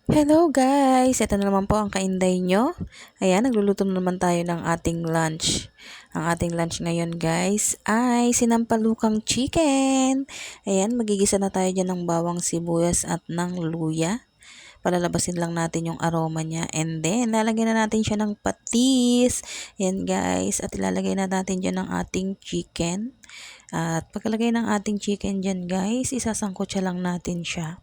Hello guys! Ito na naman po ang kainday nyo. Ayan, nagluluto na naman tayo ng ating lunch. Ang ating lunch ngayon guys ay sinampalukang chicken. Ayan, magigisa na tayo dyan ng bawang sibuyas at ng luya. Palalabasin lang natin yung aroma niya. And then, lalagyan na natin siya ng patis. Ayan guys, at ilalagay na natin dyan ang ating chicken. At pagkalagay ng ating chicken dyan guys, isasangkot siya lang natin siya.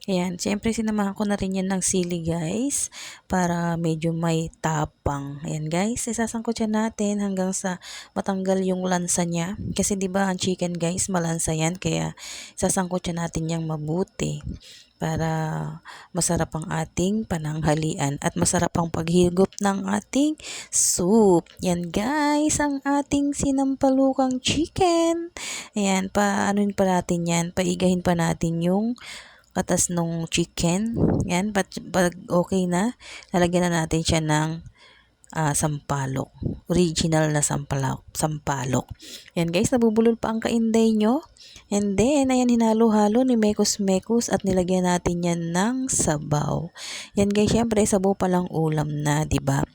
Ayan, siyempre sinamahan ko na rin yan ng sili guys, para medyo may tapang. Ayan guys, isasangkot siya natin hanggang sa matanggal yung lansa niya. Kasi 'di ba ang chicken guys, malansa yan, kaya isasangkot siya natin yang mabuti para masarap ang ating pananghalian at masarap ang paghigop ng ating soup. Yan guys, ang ating sinampalukang chicken. Ayan, paanoin pa natin yan, paigahin pa natin yung katas nung chicken. Yan, pag okay na, lalagyan na natin siya ng sampalok. Original na sampalok. Yan guys, nabubulol pa ang kainday nyo. And then, ayan, hinalo-halo ni Mekos at nilagyan natin yan ng sabaw. Yan guys, syempre, sabaw palang ulam na, di ba?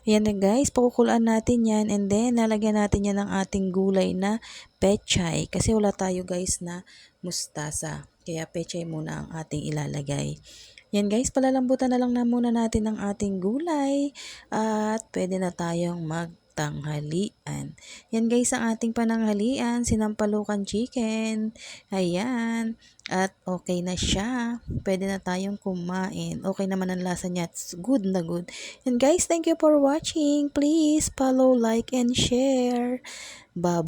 Yan guys, pakukulaan natin yan. And then, nalagyan natin yan ng ating gulay na pechay. Kasi wala tayo guys na mustasa. Kaya pechay muna ang ating ilalagay. Yan guys, palalambutan na lang na muna natin ang ating gulay at pwede na tayong magtanghalian. Yan guys, ang ating pananghalian, sinampalukan chicken. Ayan, at okay na siya. Pwede na tayong kumain. Okay naman ang lasa niya. It's good na good. And guys, thank you for watching. Please follow, like, and share. Bye-bye!